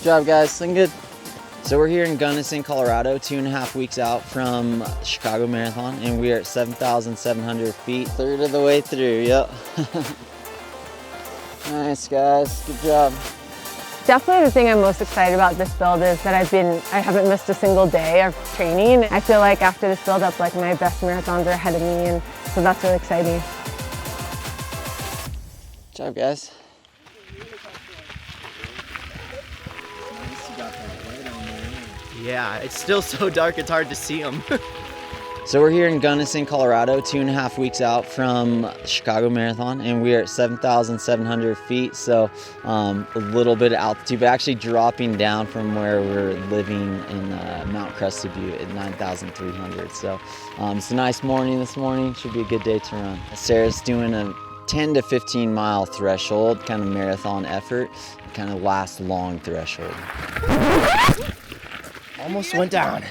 Good job, guys. Looking good. So we're here in Gunnison, Colorado, 2.5 weeks out from Chicago Marathon, and we are at 7,700 feet, third of the way through. Yep. Nice, guys. Good job. Definitely the thing I'm most excited about this build is that I haven't missed a single day of training. I feel like after this build up, like my best marathons are ahead of me, and so that's really exciting. Good job, guys. Yeah, it's still so dark it's hard to see them. So we're here in Gunnison, Colorado, 2.5 weeks out from Chicago Marathon, and we are at 7,700 feet, so a little bit of altitude, but actually dropping down from where we're living in Mount Crested Butte at 9,300. So it's a nice morning this morning. Should be a good day to run. Sarah's doing a 10 to 15 mile threshold, kind of marathon effort, kind of last long threshold. Almost went down.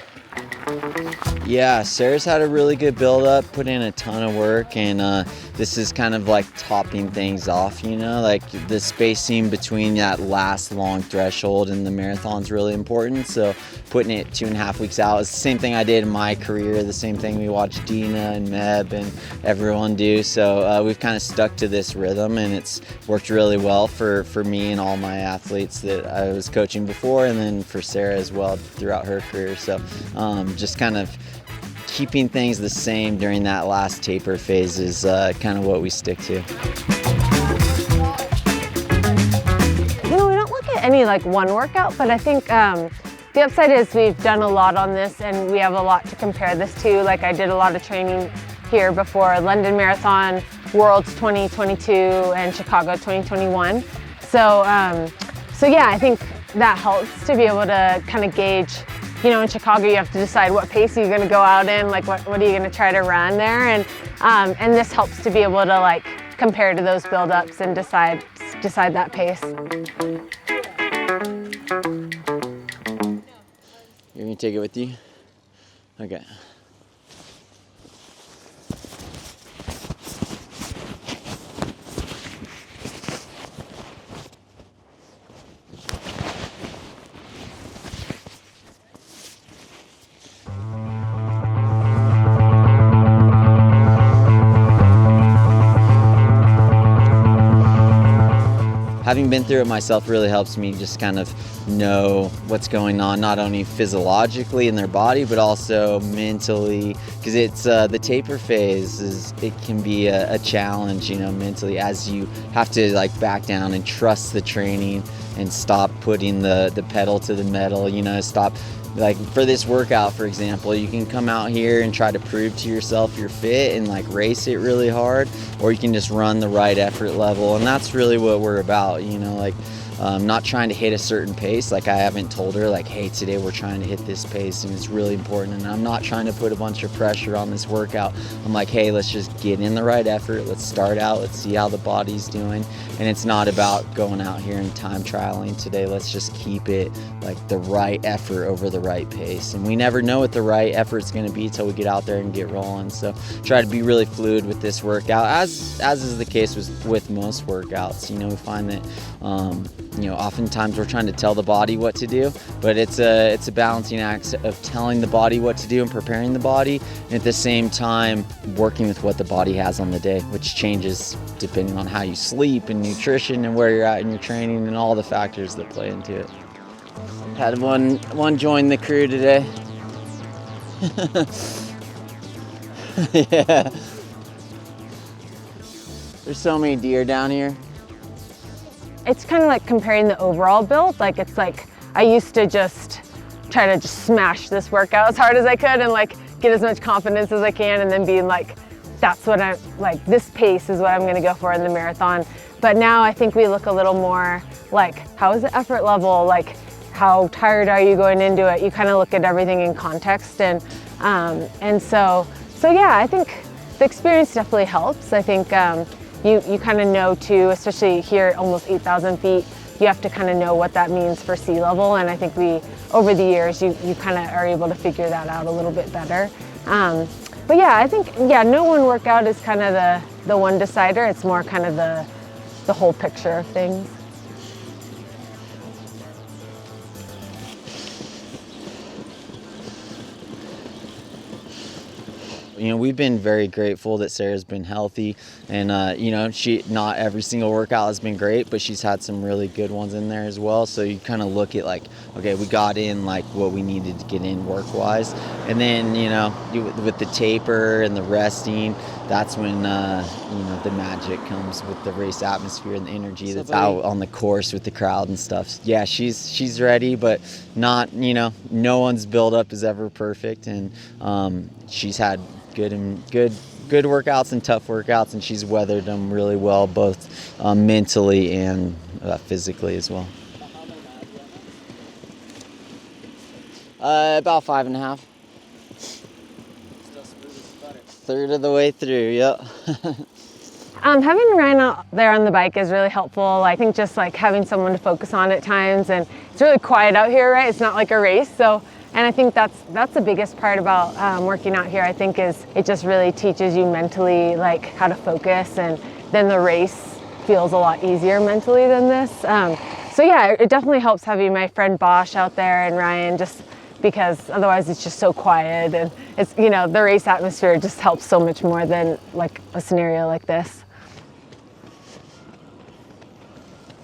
Yeah, Sarah's had a really good build up, put in a ton of work, and this is kind of like topping things off, you know, like the spacing between that last long threshold and the marathon's really important. So putting it 2.5 weeks out is the same thing I did in my career, the same thing we watched Dina and Meb and everyone do. So we've kind of stuck to this rhythm, and it's worked really well for me and all my athletes that I was coaching before, and then for Sarah as well throughout her career. So just kind of keeping things the same during that last taper phase is kind of what we stick to. You know, we don't look at any like one workout, but I think the upside is we've done a lot on this and we have a lot to compare this to. Like I did a lot of training here before London Marathon, Worlds 2022, and Chicago 2021. So yeah, I think that helps to be able to kind of gauge. You know, in Chicago, you have to decide what pace you're going to go out in, like what are you going to try to run there, and this helps to be able to like compare to those build-ups and decide that pace. You're going to take it with you? Okay. Having been through it myself really helps me just kind of know what's going on, not only physiologically in their body, but also mentally, because it's the taper phase it can be a challenge, you know, mentally, as you have to like back down and trust the training and stop putting the pedal to the metal, you know, stop. Like for this workout, for example, you can come out here and try to prove to yourself you're fit and like race it really hard, or you can just run the right effort level. And that's really what we're about, you know, like not trying to hit a certain pace. Like I haven't told her like, hey, today we're trying to hit this pace and it's really important. And I'm not trying to put a bunch of pressure on this workout. I'm like, hey, let's just get in the right effort. Let's start out. Let's see how the body's doing. And it's not about going out here and time trialing today. Let's just keep it like the right effort over the right pace. And we never know what the right effort's going to be till we get out there and get rolling. So try to be really fluid with this workout, as is the case with most workouts. You know, we find that you know, oftentimes we're trying to tell the body what to do, but it's a balancing act of telling the body what to do and preparing the body, and at the same time working with what the body has on the day, which changes depending on how you sleep and nutrition and where you're at in your training and all the factors that play into it. Had one join the crew today. Yeah. There's so many deer down here. It's kind of like comparing the overall build. Like it's like I used to just try to just smash this workout as hard as I could and like get as much confidence as I can, and then being like, that's what I'm like, this pace is what I'm going to go for in the marathon. But now I think we look a little more like, how is the effort level? Like, how tired are you going into it? You kind of look at everything in context, and so yeah, I think the experience definitely helps. I think you kind of know too, especially here at almost 8,000 feet, you have to kind of know what that means for sea level, and I think over the years, you kind of are able to figure that out a little bit better. But yeah, I think, no one workout is kind of the one decider. It's more kind of the whole picture of things. You know, we've been very grateful that Sarah's been healthy, and you know, not every single workout has been great, but she's had some really good ones in there as well. So you kind of look at like, okay, we got in like what we needed to get in work-wise, and then you know, with the taper and the resting, that's when you know, the magic comes with the race atmosphere and the energy that's out on the course with the crowd and stuff. Yeah, she's ready, but not, you know, no one's build up is ever perfect, and she's had good workouts and tough workouts, and she's weathered them really well, both mentally and physically as well. About 5.5. Third of the way through, yep. Having Ryan out there on the bike is really helpful. I think just like having someone to focus on at times, and it's really quiet out here, right? It's not like a race, so. And I think that's the biggest part about working out here, I think, is it just really teaches you mentally like how to focus, and then the race feels a lot easier mentally than this. So yeah, it definitely helps having my friend Bosch out there and Ryan, just because otherwise it's just so quiet, and it's, you know, the race atmosphere just helps so much more than like a scenario like this.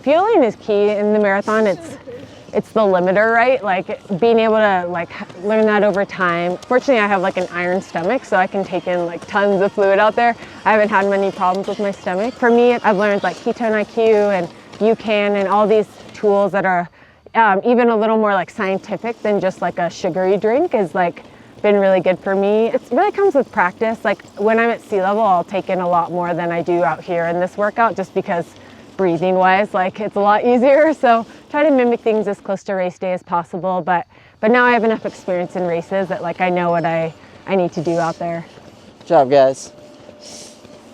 Fueling is key in the marathon. It's the limiter, right? Like being able to like learn that over time. Fortunately, I have like an iron stomach, so I can take in like tons of fluid out there. I haven't had many problems with my stomach. For me, I've learned like ketone IQ and UCAN and all these tools that are even a little more like scientific than just like a sugary drink is like been really good for me. It really comes with practice. Like when I'm at sea level, I'll take in a lot more than I do out here in this workout, just because breathing wise, like it's a lot easier. So try to mimic things as close to race day as possible. But now I have enough experience in races that like I know what I need to do out there. Good job, guys.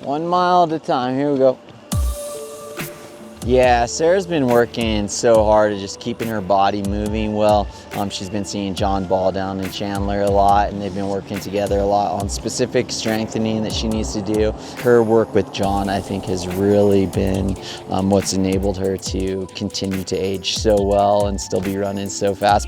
1 mile at a time, here we go. Yeah, Sarah's been working so hard at just keeping her body moving well. She's been seeing John Ball down in Chandler a lot, and they've been working together a lot on specific strengthening that she needs to do. Her work with John, I think, has really been what's enabled her to continue to age so well and still be running so fast.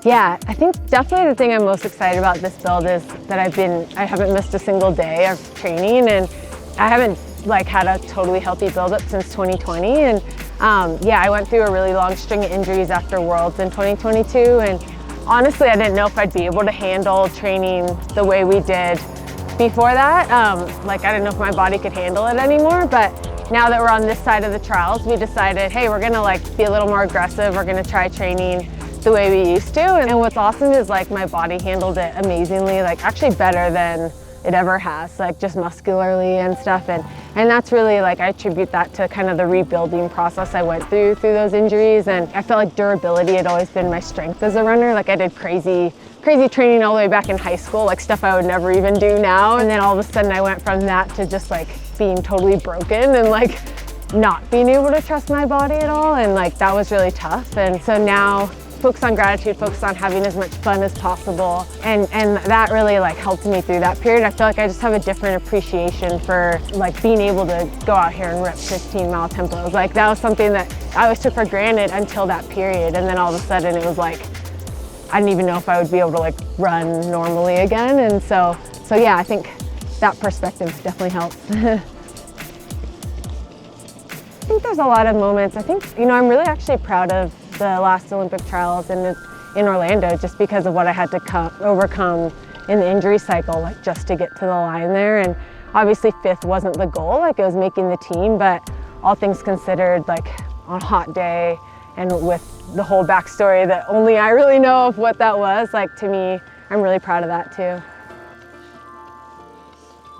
Yeah, I think definitely the thing I'm most excited about this build is that I haven't missed a single day of training, and I haven't like had a totally healthy build-up since 2020, and yeah, I went through a really long string of injuries after Worlds in 2022, and honestly I didn't know if I'd be able to handle training the way we did before that. Like I didn't know if my body could handle it anymore, but now that we're on this side of the trials, we decided, hey, we're gonna like be a little more aggressive, we're gonna try training the way we used to, and what's awesome is like my body handled it amazingly, like actually better than it ever has, like just muscularly and stuff, and that's really like I attribute that to kind of the rebuilding process I went through those injuries. And I felt like durability had always been my strength as a runner. Like I did crazy training all the way back in high school, like stuff I would never even do now, and then all of a sudden I went from that to just like being totally broken and like not being able to trust my body at all, and like that was really tough. And so now focus on gratitude, focus on having as much fun as possible, and that really like helped me through that period. I feel like I just have a different appreciation for like being able to go out here and rip 15-mile tempos. Like that was something that I always took for granted until that period, and then all of a sudden it was like I didn't even know if I would be able to like run normally again. And so yeah, I think that perspective definitely helps. I think there's a lot of moments. I think, you know, I'm really actually proud of the last Olympic trials in Orlando, just because of what I had to overcome in the injury cycle, like just to get to the line there. And obviously 5th wasn't the goal, like it was making the team, but all things considered, like on a hot day and with the whole backstory that only I really know of what that was, like to me, I'm really proud of that too.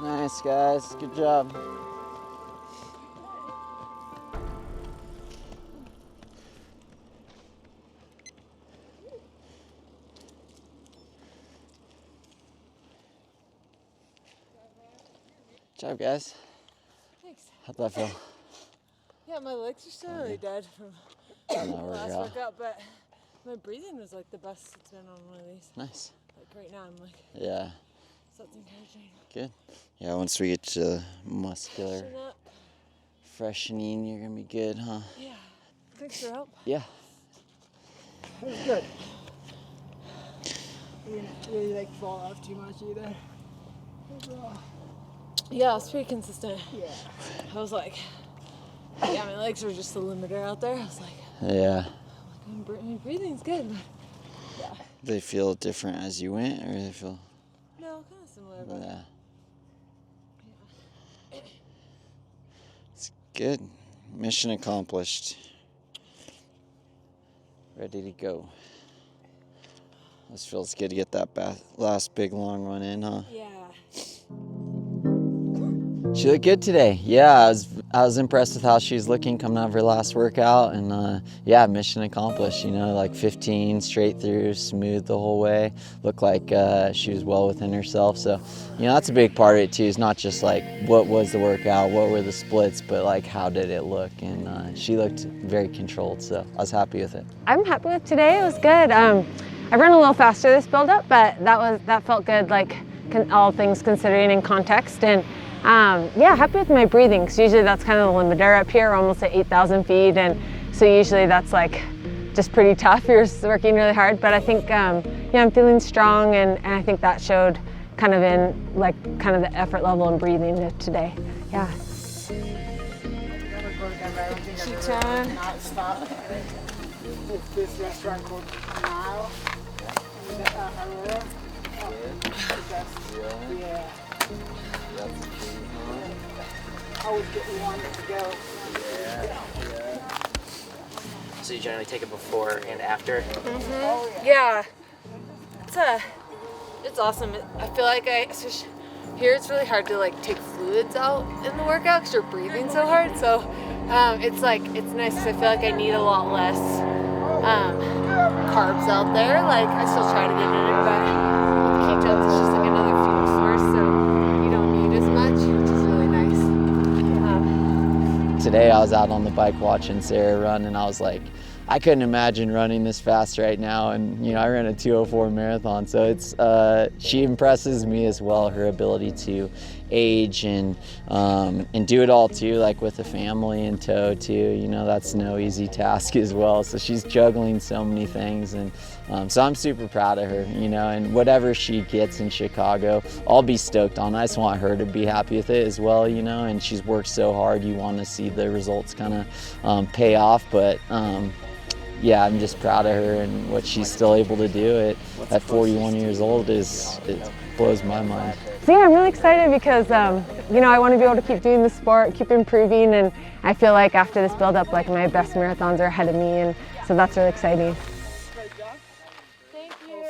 Nice, guys, good job. Good job, guys. Thanks. How'd that feel? Yeah, my legs are still really dead from the last workout, but my breathing was like the best it's been on one of these. Nice. Like right now, I'm like, Yeah. so that's encouraging. Good. Yeah, once we get to muscular Freshen up. freshening, you're gonna be good, huh? Yeah. Thanks for your help. Yeah. That was good. You didn't really like fall off too much either. Yeah, it's pretty consistent. Yeah. I was like, yeah, my legs were just the limiter out there. I was like, Yeah. my breathing's good. But yeah. They feel different as you went, or they feel? No, kind of similar. But Yeah. It's good. Mission accomplished. Ready to go. This feels good to get that last big long one in, huh? yeah. She looked good today. Yeah, I was impressed with how she was looking coming out of her last workout, and yeah, mission accomplished. You know, like 15 straight through, smooth the whole way. Looked like she was well within herself. So, you know, that's a big part of it too. Is not just like what was the workout, what were the splits, but like how did it look. And she looked very controlled. So I was happy with it. I'm happy with today. It was good. I ran a little faster this build up, but that felt good. Like all things considering in context. And yeah, happy with my breathing, because usually that's kind of the limiter up here. We're almost at 8,000 feet, and so usually that's like just pretty tough. You're working really hard, but I think yeah, I'm feeling strong, and I think that showed kind of in like kind of the effort level and breathing today. Yeah. Not stop. It's this restaurant called Nile. Yeah. I always get one to go. So you generally take it before and after? Mm-hmm. Yeah. It's awesome. I feel like here it's really hard to like take fluids out in the workout because you're breathing so hard. So it's nice because I feel like I need a lot less carbs out there. Like I still try to get in it, but with ketones it's just like another fuel source, so you don't need as much, which is really nice. Today I was out on the bike watching Sara run, and I was like, I couldn't imagine running this fast right now. And you know, I ran a 2:04 marathon, so it's she impresses me as well. Her ability to age and do it all too, like with a family in tow too. You know, that's no easy task as well. So she's juggling so many things, and so I'm super proud of her. You know, and whatever she gets in Chicago, I'll be stoked on. I just want her to be happy with it as well. You know, and she's worked so hard. You want to see the results kind of pay off, but. Yeah, I'm just proud of her, and what she's still able to do at 41 years old it blows my mind. So yeah, I'm really excited because you know, I want to be able to keep doing the sport, keep improving, and I feel like after this build up, like my best marathons are ahead of me, and so that's really exciting. Thank you.